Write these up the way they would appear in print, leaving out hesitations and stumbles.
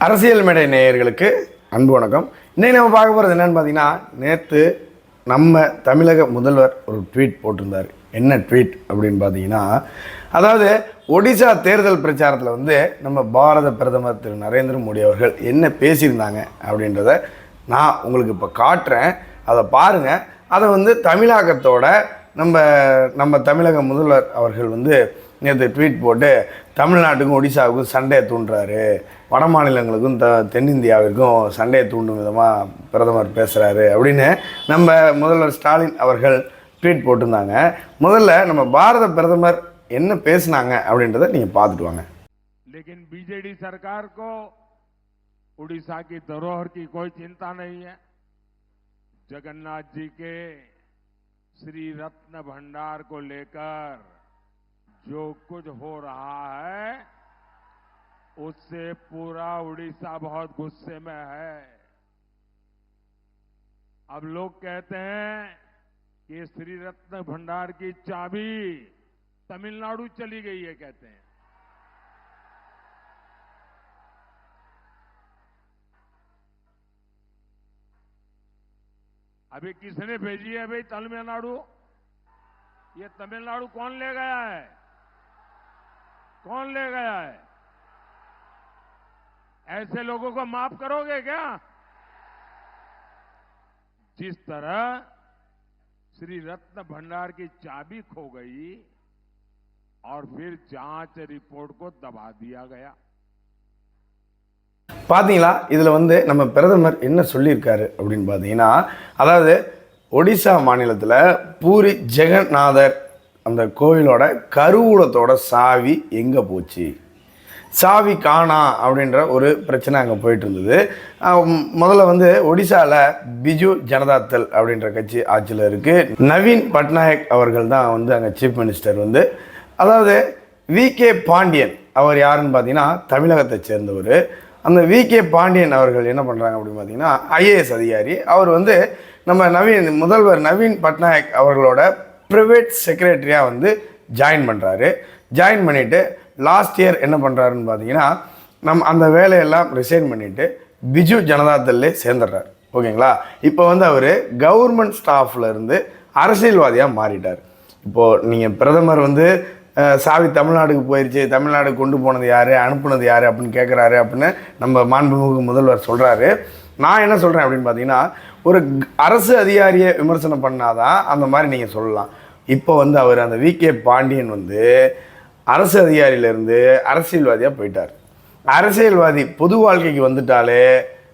அரசியல் மேடை நேயர்களுக்கு அன்பு வணக்கம். இன்னைக்கு நம்ம பார்க்க போகிறது என்னன்னு பார்த்தீங்கன்னா, நேற்று நம்ம தமிழக முதல்வர் ஒரு ட்வீட் போட்டிருந்தார். என்ன ட்வீட் அப்படின்னு பார்த்தீங்கன்னா, அதாவது ஒடிசா தேர்தல் பிரச்சாரத்தில் வந்து நம்ம பாரத பிரதமர் திரு நரேந்திர மோடி அவர்கள் என்ன பேசியிருந்தாங்க அப்படின்றத நான் உங்களுக்கு இப்போ காட்டுறேன். அதை பாருங்கள். அதை வந்து தமிழாக்கத்தோட நம்ம தமிழக முதல்வர் அவர்கள் வந்து நேற்று ட்வீட் போட்டு தமிழ்நாட்டுக்கும் ஒடிசாவுக்கும் சண்டையை தூண்டுறாரு, வட மாநிலங்களுக்கும் தென்னிந்தியாவிற்கும் சண்டையை தூண்டும் விதமாக பிரதமர் பேசுகிறாரு அப்படின்னு நம்ம முதல்வர் ஸ்டாலின் அவர்கள் ட்வீட் போட்டிருந்தாங்க. முதல்ல நம்ம பாரத பிரதமர் என்ன பேசினாங்க அப்படின்றத நீங்கள் பார்த்துட்டு வாங்க. लेकिन बीजेडी सरकार को उड़ीसा की धरोहर की कोई चिंता नहीं है। जगन्नाथ जी के श्री रत्न भंडार को लेकर जो कुछ हो रहा है उससे पूरा उड़ीसा बहुत गुस्से में है। अब लोग कहते हैं कि श्री रत्न भंडार की चाबी तमिलनाडु चली गई है, कहते हैं। अभी किसने भेजी है भाई तमिलनाडु? ये तमिलनाडु कौन ले गया है? कौन ले गया है? ऐसे लोगों को माफ करोगे क्या? जिस तरह श्री रत्न भंडार की चाबी खो गई और फिर जांच रिपोर्ट को दबा दिया गया। பார்த்தீங்களா, இதில் வந்து நம்ம பிரதமர் என்ன சொல்லியிருக்காரு அப்படின்னு பார்த்தீங்கன்னா, அதாவது ஒடிசா மாநிலத்தில் பூரி ஜெகநாதர் அந்த கோவிலோட கருவூலத்தோட சாவி எங்கே போச்சு, சாவி காணா அப்படின்ற ஒரு பிரச்சனை அங்கே போயிட்டு இருந்தது. முதல்ல வந்து ஒடிசாவில் பிஜு ஜனதாதள் அப்படின்ற கட்சி ஆட்சியில் இருக்குது. நவீன் பட்நாயக் அவர்கள் தான் வந்து அங்கே சீஃப் மினிஸ்டர். வந்து அதாவது வி.கே. பாண்டியன் அவர் யாருன்னு பார்த்தீங்கன்னா தமிழகத்தை சேர்ந்தவர். அந்த வி.கே. பாண்டியன் அவர்கள் என்ன பண்ணுறாங்க அப்படின்னு பார்த்தீங்கன்னா ஐஏஎஸ் அதிகாரி. அவர் வந்து நம்ம முதல்வர் நவீன் பட்நாயக் அவர்களோட ப்ரைவேட் செக்ரட்டரியாக வந்து ஜாயின் பண்ணுறாரு. ஜாயின் பண்ணிவிட்டு லாஸ்ட் இயர் என்ன பண்ணுறாருன்னு பார்த்தீங்கன்னா, அந்த வேலையெல்லாம் ரிசைன் பண்ணிவிட்டு பிஜு ஜனதாதள்லே சேர்ந்துடுறார். ஓகேங்களா. இப்போ வந்து அவர் கவர்மெண்ட் ஸ்டாஃபில் இருந்து அரசியல்வாதியாக மாறிட்டார். இப்போது நீங்கள் பிரதமர் வந்து சாவி தமிழ்நாடுக்கு போயிடுச்சு, தமிழ்நாடு கொண்டு போனது யார், அனுப்புனது யார் அப்படின்னு கேட்குறாரு அப்படின்னு நம்ம மாண்புமிகு முதல்வர் சொல்கிறாரு. நான் என்ன சொல்கிறேன் அப்படின்னு பார்த்தீங்கன்னா, ஒரு அரசு அதிகாரியை விமர்சனம் பண்ணாதான் அந்த மாதிரி நீங்கள் சொல்லலாம். இப்போ வந்து அவர் அந்த வி.கே. பாண்டியன் வந்து அரசு அதிகாரியிலேருந்து அரசியல்வாதியாக போயிட்டார். அரசியல்வாதி பொது வாழ்க்கைக்கு வந்துட்டாலே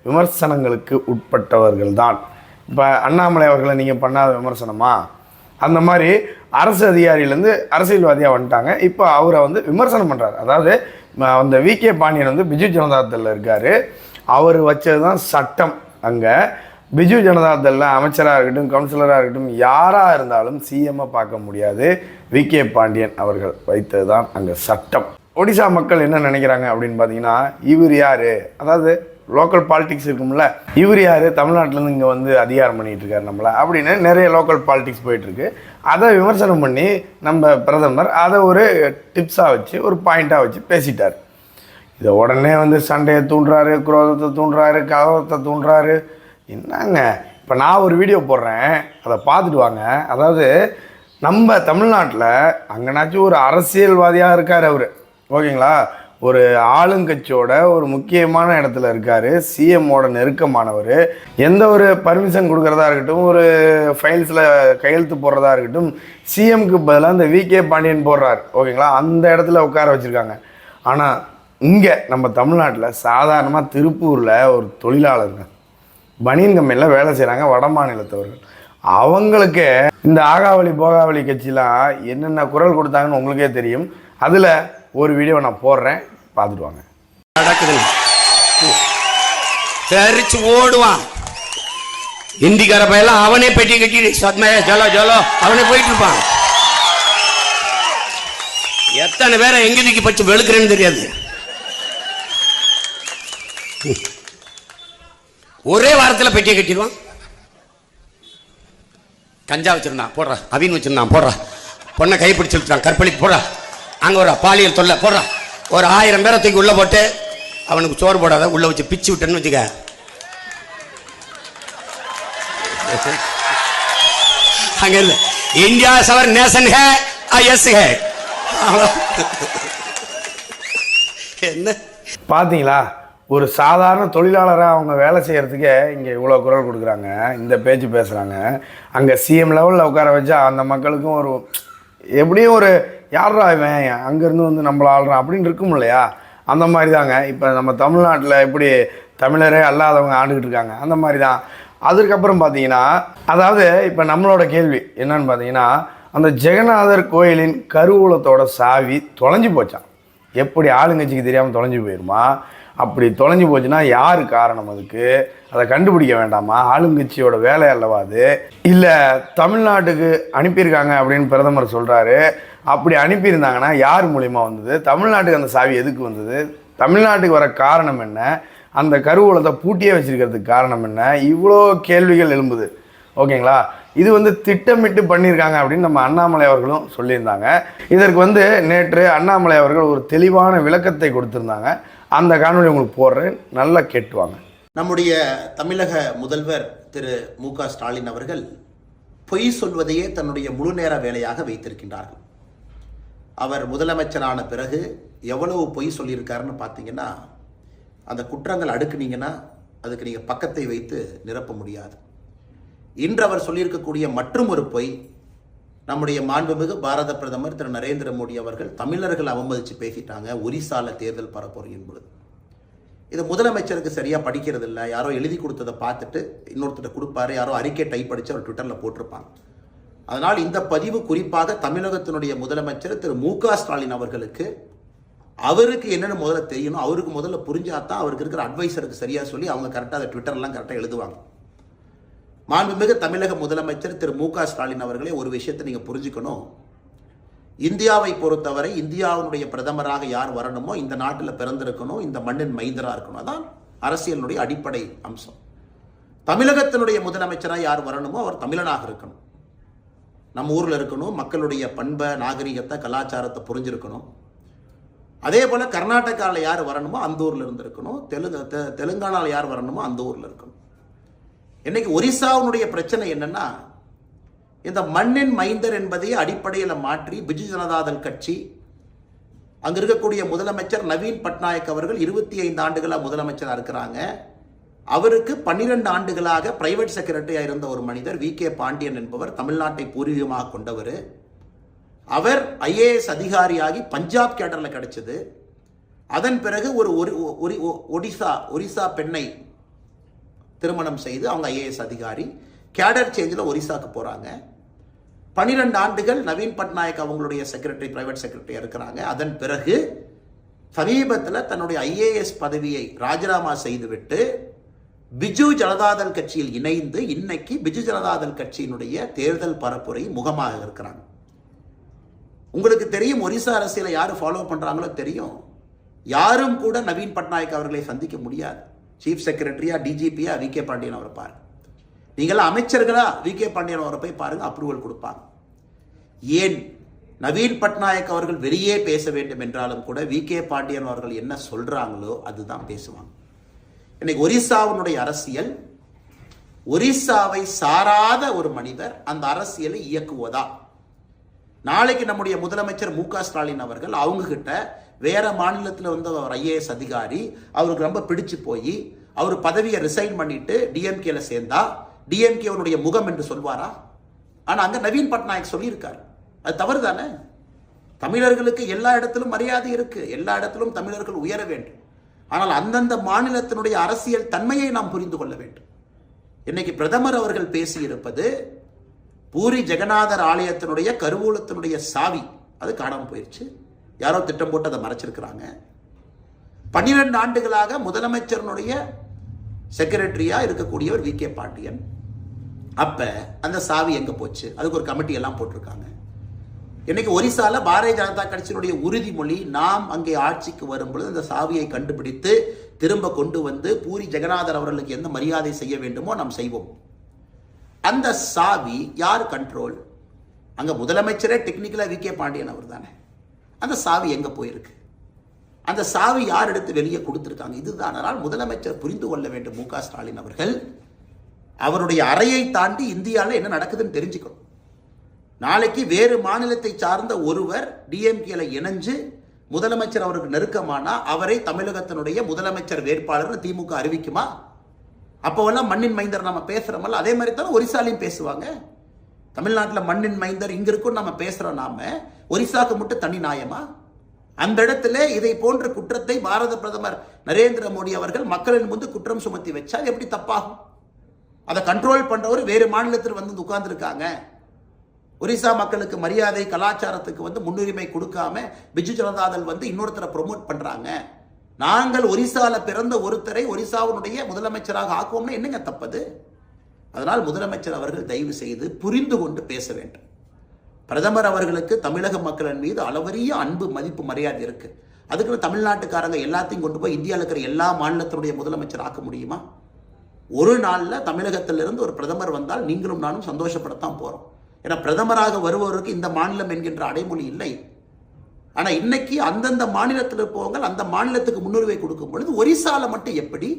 விமர்சனங்களுக்கு உட்பட்டவர்கள் தான். இப்போ அண்ணாமலை அவர்களை நீங்கள் பண்ணாத விமர்சனமா, அந்த மாதிரி அரசு அதிகாரியிலேருந்து அரசியல்வாதியாக வந்துட்டாங்க. இப்போ அவரை வந்து விமர்சனம் பண்ணுறாரு. அதாவது அந்த வி.கே. பாண்டியன் வந்து பிஜு ஜனதாதளில் இருக்கார். அவர் வச்சது தான் சட்டம். அங்கே பிஜு ஜனதாதளில் அமைச்சராக இருக்கட்டும், கவுன்சிலராக இருக்கட்டும், யாராக இருந்தாலும் சிஎம்மாக பார்க்க முடியாது. வி.கே. பாண்டியன் அவர்கள் வைத்தது தான் அங்கே சட்டம். ஒடிசா மக்கள் என்ன நினைக்கிறாங்க அப்படின்னு பார்த்தீங்கன்னா, இவர் யார், அதாவது லோக்கல் பாலிடிக்ஸ் இருக்கும்ல, இவர் யார் தமிழ்நாட்டிலேருந்து இங்கே வந்து அதிகாரம் பண்ணிகிட்டு இருக்காரு நம்மளை அப்படின்னு நிறைய லோக்கல் பாலிடிக்ஸ் போயிட்டுருக்கு. அதை விமர்சனம் பண்ணி நம்ம பிரதமர் அதை ஒரு டிப்ஸாக வச்சு ஒரு பாயிண்ட்டாக வச்சு பேசிட்டார். இதை உடனே வந்து சண்டையை தூண்டுறாரு, குரோதத்தை தூண்டுறாரு, கலவரத்தை தூண்டுறாரு. என்னங்க, இப்போ நான் ஒரு வீடியோ போடுறேன், அதை பார்த்துட்டு வாங்க. அதாவது நம்ம தமிழ்நாட்டில் அங்கேனாச்சும் ஒரு அரசியல்வாதியாக இருக்கார் அவர். ஓகேங்களா. ஒரு ஆளுங்கட்சியோட ஒரு முக்கியமான இடத்துல இருக்கார், சிஎம்மோட நெருக்கமானவர். எந்த ஒரு பர்மிஷன் கொடுக்குறதா இருக்கட்டும், ஒரு ஃபைல்ஸில் கையெழுத்து போடுறதா இருக்கட்டும், சிஎம்க்கு பதிலாக இந்த வி.கே. பாண்டியன் போடுறார். ஓகேங்களா. அந்த இடத்துல உட்கார வச்சுருக்காங்க. ஆனால் இங்கே நம்ம தமிழ்நாட்டில் சாதாரணமாக திருப்பூரில் ஒரு தொழிலாளருங்க பனியன் கம்பெனியில் வேலை செய்கிறாங்க, வட மாநிலத்தவர்கள். அவங்களுக்கு இந்த ஆகாவளி போகாவளி கட்சியெலாம் என்னென்ன குரல் கொடுத்தாங்கன்னு உங்களுக்கே தெரியும். அதில் ஒரு வீடியோ நான் போடுறேன், பார்த்துட்டு வாங்க. தெரிச்சு ஓடுவான் இந்திக்கார பையெல்லாம், அவனே பெட்டி கட்டி ஜலோ ஜலோ அவனே போயிட்டு இருப்பான். எத்தனை பேரை எங்க தூக்கி பச்சு வெளுக்கிறேன்னு தெரியாது. ஒரே வாரத்தில் பெட்டியை கட்டிடுவான். கஞ்சா வச்சிருந்தான் போடுறா, அவின் வச்சிருந்தான் போடுறா, பொண்ணை கைப்பிடிச்சு கற்பழிப்பு போடுறா, அங்கே ஒரு பாலியல் தொல்லை போடுறா, ஒரு 1000 பேரை தூக்கி உள்ள போட்டு அவனுக்கு சோறு போடாத, உள்ள வச்சு பிச்சு விட்டேன்னு வச்சுக்க. அங்க இல்ல, இந்தியா அவர் நேஷன் ஹே, எஸ் ஹே. என்ன பார்த்தீங்களா, ஒரு சாதாரண தொழிலாளராக அவங்க வேலை செய்கிறதுக்கே இங்கே இவ்வளோ குரல் கொடுக்குறாங்க, இந்த பேச்சு பேசுகிறாங்க. அங்கே சிஎம் லெவலில் உட்கார வச்சா அந்த மக்களுக்கும் ஒரு எப்படியும் ஒரு யாரா இவன் அங்கேருந்து வந்து நம்மளை ஆள்றான் அப்படின்னு இருக்கும் இல்லையா? அந்த மாதிரி தாங்க இப்போ நம்ம தமிழ்நாட்டில் எப்படி தமிழரே அல்லாதவங்க ஆண்டுக்கிட்டு இருக்காங்க, அந்த மாதிரி தான். அதுக்கப்புறம் பார்த்தீங்கன்னா, அதாவது இப்போ நம்மளோட கேள்வி என்னன்னு பார்த்தீங்கன்னா, அந்த ஜெகநாதர் கோயிலின் கருவூலத்தோட சாவி தொலைஞ்சு போச்சான். எப்படி ஆளுங்கட்சிக்கு தெரியாமல் தொலைஞ்சு போயிடுமா? அப்படி தொலைஞ்சு போச்சுன்னா யார் காரணம்? அதுக்கு அதை கண்டுபிடிக்க வேண்டாமா? ஆளுங்கட்சியோட வேலை அல்லவா அது? இல்லை தமிழ்நாட்டுக்கு அனுப்பியிருக்காங்க அப்படின்னு பிரதமர் சொல்கிறாரு. அப்படி அனுப்பியிருந்தாங்கன்னா யார் மூலிமா வந்தது? தமிழ்நாட்டுக்கு அந்த சாவி எதுக்கு வந்தது? தமிழ்நாட்டுக்கு வர காரணம் என்ன? அந்த கருவூலத்தை பூட்டியே வச்சிருக்கிறதுக்கு காரணம் என்ன? இவ்வளோ கேள்விகள் எழும்புது. ஓகேங்களா? இது வந்து திட்டமிட்டு பண்ணியிருக்காங்க அப்படின்னு நம்ம அண்ணாமலை அவர்களும் சொல்லியிருந்தாங்க. இதற்கு நேற்று அண்ணாமலை அவர்கள் ஒரு தெளிவான விளக்கத்தை கொடுத்திருந்தாங்க. அந்த காணொலி உங்களுக்கு போடுறேன், நல்லா கேட்டுவாங்க. நம்முடைய தமிழக முதல்வர் திரு மு.க. ஸ்டாலின் அவர்கள் பொய் சொல்வதையே தன்னுடைய முழு நேர வேலையாக வைத்திருக்கின்றார்கள். அவர் முதலமைச்சரான பிறகு எவ்வளவு பொய் சொல்லியிருக்காருன்னு பார்த்தீங்கன்னா, அந்த குற்றங்கள் அடுக்குனீங்கன்னா அதுக்கு நீங்கள் பக்கத்தை வைத்து நிரப்ப முடியாது. இன்று அவர் சொல்லியிருக்கக்கூடிய மற்றும் ஒரு பொய், நம்முடைய மாண்புமிகு பாரத பிரதமர் திரு நரேந்திர மோடி அவர்கள் தமிழர்கள் அவமதித்து பேசிட்டாங்க ஒரிசால தேர்தல் பரப்புரை என்பது. இது முதலமைச்சருக்கு சரியாக படிக்கிறது இல்லை, யாரோ எழுதி கொடுத்ததை பார்த்துட்டு இன்னொருத்தர் கொடுப்பாரு, யாரோ அறிக்கை டைப் அடித்து அவர் ட்விட்டரில் போட்டிருப்பாங்க. அதனால் இந்த பதிவு குறிப்பாக தமிழகத்தினுடைய முதலமைச்சர் திரு மு.க. ஸ்டாலின் அவர்களுக்கு அவருக்கு என்னென்ன முதல்ல தெரியணும், அவருக்கு முதல்ல புரிஞ்சாதான் அவருக்கு இருக்கிற அட்வைசருக்கு சரியாக சொல்லி அவங்க கரெக்டாக அதை ட்விட்டர்லாம் கரெக்டாக எழுதுவாங்க. மாண்புமிகு தமிழக முதலமைச்சர் திரு மு.க. ஸ்டாலின் அவர்களே, ஒரு விஷயத்தை நீங்கள் புரிஞ்சுக்கணும். இந்தியாவை பொறுத்தவரை இந்தியாவுடைய பிரதமராக யார் வரணுமோ இந்த நாட்டில் பிறந்திருக்கணும், இந்த மண்ணின் மைந்தராக இருக்கணும். அதான் அரசியலுடைய அடிப்படை அம்சம். தமிழகத்தினுடைய முதலமைச்சராக யார் வரணுமோ அவர் தமிழனாக இருக்கணும், நம்ம ஊரில் இருக்கணும், மக்களுடைய பண்பை நாகரிகத்தை கலாச்சாரத்தை புரிஞ்சிருக்கணும். அதே போல கர்நாடகாவில் யார் வரணுமோ அந்த ஊரில் இருந்திருக்கணும், தெலுங்கானாவில் யார் வரணுமோ அந்த ஊரில் இருக்கணும். இன்னைக்கு ஒரிசாவுடைய பிரச்சனை என்னன்னா, இந்த மண்ணின் மைந்தர் என்பதை அடிப்படையில் மாற்றி பிஜு ஜனதாதள் கட்சி, அங்க இருக்கக்கூடிய முதலமைச்சர் நவீன் பட்நாயக் அவர்கள் 25 ஆண்டுகளாக முதலமைச்சராக இருக்கிறாங்க. அவருக்கு 12 ஆண்டுகளாக பிரைவேட் செக்ரட்டரியா இருந்த ஒரு மனிதர் வி.கே. பாண்டியன் என்பவர், தமிழ்நாட்டை பூர்வீகமாக கொண்டவர். அவர் ஐஏஎஸ் அதிகாரியாகி பஞ்சாப் கேடர்ல கிடைச்சது. அதன் பிறகு ஒரு ஒரிசா பெண்ணை திருமணம் செய்து அவங்க ஐஏஎஸ் அதிகாரி, கேடர் சேஞ்சில் ஒரிசாக்கு போறாங்க. 12 ஆண்டுகள் நவீன் பட்நாயக் அவங்களுடைய செக்ரட்டரி, பிரைவேட் செக்ரட்டரியா இருக்கிறாங்க. அதன் பிறகு சமீபத்தில் தன்னுடைய ஐஏஎஸ் பதவியை ராஜினாமா செய்துவிட்டு பிஜு ஜனதாதள் கட்சியில் இணைந்து இன்னைக்கு பிஜு ஜனதாதள் கட்சியினுடைய தேர்தல் பரப்புரை முகமாக இருக்கிறாங்க. உங்களுக்கு தெரியும், ஒரிசா அரசியலை யாரு ஃபாலோ பண்றாங்களோ தெரியும். யாரும் கூட நவீன் பட்நாயக் அவர்களை சந்திக்க முடியாது. சீஃப் செக்ரட்டரியா, டிஜிபியா வி.கே. பாண்டியன் அவரை பாருங்க, நீங்களாம் அமைச்சர்களா வி.கே. பாண்டியன் அவரை போய் பாருங்க, அப்ரூவல் கொடுப்பாங்க. ஏன் நவீன் பட்நாயக் அவர்கள் வெளியே பேச வேண்டும் என்றாலும் கூட வி.கே. பாண்டியன் அவர்கள் என்ன சொல்றாங்களோ அதுதான் பேசுவாங்க. இன்னைக்கு ஒரிசாவுடைய அரசியல், ஒரிசாவை சாராத ஒரு மனிதர் அந்த அரசியலை இயக்குவதா? நாளைக்கு நம்முடைய முதலமைச்சர் மு.க. ஸ்டாலின் அவர்கள் அவங்க கிட்ட வேற மாநிலத்தில் வந்து அவர் ஐஏஎஸ் அதிகாரி, அவருக்கு ரொம்ப பிடிச்சு போய் அவர் பதவியை ரிசைன் பண்ணிட்டு டிஎம்கேல சேர்ந்தா டிஎம்கேனுடைய முகம் என்று சொல்வாரா? ஆனா அங்க நவீன் பட்நாயக் சொல்லியிருக்காரு, அது தவறு தானே? தமிழர்களுக்கு எல்லா இடத்திலும் மரியாதை இருக்கு, எல்லா இடத்திலும் தமிழர்கள் உயர வேண்டும். ஆனால் அந்தந்த மாநிலத்தினுடைய அரசியல் தன்மையை நாம் புரிந்து கொள்ள வேண்டும். இன்னைக்கு பிரதமர் அவர்கள் பேசியிருப்பது பூரி ஜெகநாதர் ஆலயத்தினுடைய கருவூலத்தினுடைய சாவி அது காணாம போயிடுச்சு, யாரோ திட்டம் போட்டு அதை மறைச்சிருக்கிறாங்க. 12 ஆண்டுகளாக முதலமைச்சருடைய செக்ரட்டரியா இருக்கக்கூடியவர் வி.கே. பாண்டியன். அப்ப அந்த சாவி எங்க போச்சு? அதுக்கு ஒரு கமிட்டி எல்லாம் போட்டிருக்காங்க. இன்னைக்கு ஒரிசால பாரதிய ஜனதா கட்சியினுடைய உறுதிமொழி, நாம் அங்கே ஆட்சிக்கு வரும்பொழுது அந்த சாவியை கண்டுபிடித்து திரும்ப கொண்டு வந்து பூரி ஜெகநாதர் அவர்களுக்கு எந்த மரியாதை செய்ய வேண்டுமோ நாம் செய்வோம். அந்த சாவி யார் கண்ட்ரோல்? அங்க முதலமைச்சரே டெக்னிக்கலா வி.கே. பாண்டியன் அவர் தானே. அந்த சாவி எங்க போயிருக்கு? அந்த சாவி யார் எடுத்து வெளியே கொடுத்துருக்காங்க? இதுதான். அதனால் முதலமைச்சர் புரிந்து கொள்ள வேண்டும். மு.க. ஸ்டாலின் அவர்கள் அவருடைய அறையை தாண்டி இந்தியாவில் என்ன நடக்குதுன்னு தெரிஞ்சுக்கணும். நாளைக்கு வேறு மாநிலத்தை சார்ந்த ஒருவர் டிஎம்கேல இணைஞ்சு முதலமைச்சர் அவருக்கு நெருக்கமானா அவரை தமிழகத்தினுடைய முதலமைச்சர் வேட்பாளர் திமுக அறிவிக்குமா? அப்போவெல்லாம் மண்ணின் மைந்தர் நம்ம பேசுறோமல்ல, அதே மாதிரி தான் ஒரிசாலையும் பேசுவாங்க. தமிழ்நாட்டில் மண்ணின் மைந்தர் இங்க இருக்கும் நம்ம பேசுறோம். நாம ஒரிசாக்கு மட்டும் தனி நியாயமா? அந்த இடத்துல இதை போன்ற குற்றத்தை பாரத பிரதமர் நரேந்திர மோடி அவர்கள் மக்களின் முன்பு குற்றம் சுமத்தி வச்சா எப்படி தப்பாகும்? அதை கண்ட்ரோல் பண்றவர் வேறு மாநிலத்தில் வந்து உட்கார்ந்து இருக்காங்க. ஒரிசா மக்களுக்கு மரியாதை கலாச்சாரத்துக்கு வந்து முன்னுரிமை கொடுக்காம பிஜு ஜனதாதள் வந்து இன்னொருத்தரை ப்ரொமோட் பண்றாங்க. நாங்கள் ஒரிசால பிறந்த ஒருத்தரை ஒரிசாவுடைய முதலமைச்சராக ஆக்குவோம்னா என்னங்க தப்பது? அதனால் முதலமைச்சர் அவர்கள் தயவு செய்து புரிந்து கொண்டு பேச வேண்டும். பிரதமர் அவர்களுக்கு தமிழக மக்களின் மீது அளவரிய அன்பு, மதிப்பு, மரியாதை இருக்கு. அதுக்கு தமிழ்நாட்டுக்காரங்க எல்லாத்தையும் கொண்டு போய் இந்தியாவில் இருக்கிற எல்லா மாநிலத்தினுடைய முதலமைச்சர் ஆக்க முடியுமா? ஒரு நாளில் தமிழகத்திலிருந்து ஒரு பிரதமர் வந்தால் நீங்களும் நானும் சந்தோஷப்படத்தான் போறோம். ஏன்னா பிரதமராக வருபவருக்கு இந்த மாநிலம் என்கின்ற அடைமொழி இல்லை. ஆனா இன்னைக்கு அந்தந்த மாநிலத்தில் இருப்பவங்க அந்த மாநிலத்துக்கு முன்னுரிமை கொடுக்கும் பொழுது ஒரிசால மட்டும் எப்படி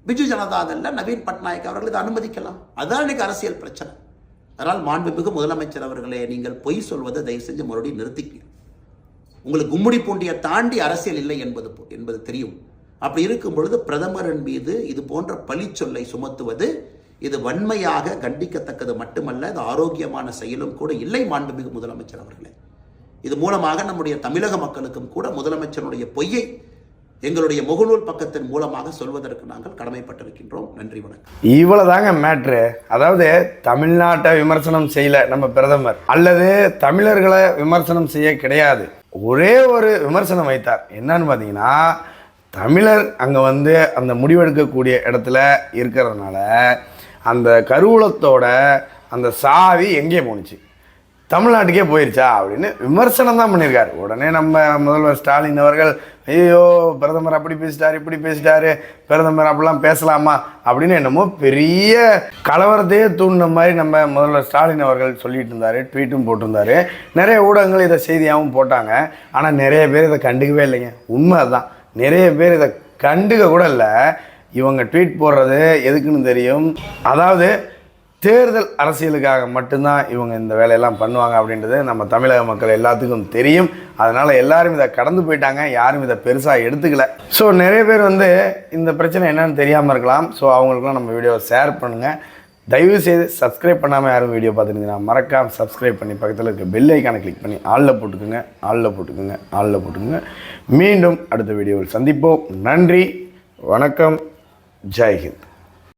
பிஜு ஜனதாதள்ல நவீன் பட்நாயக் அவர்கள் இதை அனுமதிக்கலாம்? அதான் இன்னைக்கு அரசியல் பிரச்சனை. அதனால் மாண்புமிகு முதலமைச்சர் அவர்களே, நீங்கள் பொய் சொல்வதை தயவு செஞ்சு மறுபடியும் நிறுத்திக்கணும். உங்களுக்கு கும்முடி பூண்டியை தாண்டி அரசியல் இல்லை என்பது தெரியும். அப்படி இருக்கும் பொழுது பிரதமரின் மீது இது போன்ற பழி சொல்லை சுமத்துவது இது வன்மையாக கண்டிக்கத்தக்கது மட்டுமல்ல, இது ஆரோக்கியமான செயலும் கூட இல்லை. மாண்புமிகு முதலமைச்சர் அவர்களே, இது மூலமாக நம்முடைய தமிழக மக்களுக்கும் கூட முதலமைச்சருடைய பொய்யை எங்களுடைய முகநூல் பக்கத்தின் மூலமாக சொல்வதற்கு நாங்கள் கடமைப்பட்டிருக்கின்றோம். நன்றி, வணக்கம். இவ்வளவுதாங்க மேட்ரு. அதாவது தமிழ்நாட்டை விமர்சனம் செய்யல நம்ம பிரதமர், அல்லது தமிழர்களை விமர்சனம் செய்ய கிடையாது. ஒரே ஒரு விமர்சனம் வைத்தார். என்னன்னு பார்த்தீங்கன்னா, தமிழர் அங்கே வந்து அந்த முடிவெடுக்கக்கூடிய இடத்துல இருக்கிறதுனால அந்த கருவூலத்தோட அந்த சாவி எங்கே போணுச்சு, தமிழ்நாட்டுக்கே போயிருச்சா அப்படின்னு விமர்சனம் தான் பண்ணியிருக்காரு. உடனே நம்ம முதல்வர் ஸ்டாலின் அவர்கள், ஐயோ பிரதமர் அப்படி பேசிட்டாரு, இப்படி பேசிட்டாரு, பிரதமர் அப்படிலாம் பேசலாமா அப்படின்னு என்னமோ பெரிய கலவரத்தையே தூண்டின மாதிரி நம்ம முதல்வர் ஸ்டாலின் அவர்கள் சொல்லிட்டு இருந்தாரு. ட்வீட்டும் போட்டிருந்தாரு. நிறைய ஊடகங்கள் இதை செய்தியாகவும் போட்டாங்க. ஆனால் நிறைய பேர் இதை கண்டுக்கவே இல்லைங்க. உண்மை அதுதான். நிறைய பேர் இதை கண்டுக்க கூட இல்லை. இவங்க ட்வீட் போடுறது எதுக்குன்னு தெரியும். அதாவது தேர்தல் அரசியலுக்காக மட்டும்தான் இவங்க இந்த வேலையெல்லாம் பண்ணுவாங்க அப்படின்றது நம்ம தமிழக மக்கள் எல்லாத்துக்கும் தெரியும். அதனால் எல்லாரும் இதை கடந்து போயிட்டாங்க. யாரும் இதை பெருசாக எடுத்துக்கல. ஸோ நிறைய பேர் வந்து இந்த பிரச்சனை என்னன்னு தெரியாமல் இருக்கலாம். ஸோ அவங்களுக்குலாம் நம்ம வீடியோவை ஷேர் பண்ணுங்கள். தயவு செய்து சப்ஸ்கிரைப் பண்ணாமல் யாரும் வீடியோ பார்த்துருந்தீங்கன்னா மறக்காமல் சப்ஸ்கிரைப் பண்ணி பக்கத்தில் இருக்க பெல் ஐக்கானை கிளிக் பண்ணி ஆளில் போட்டுக்குங்க. மீண்டும் அடுத்த வீடியோவில் சந்திப்போம். நன்றி, வணக்கம், ஜெய் ஹிந்த்.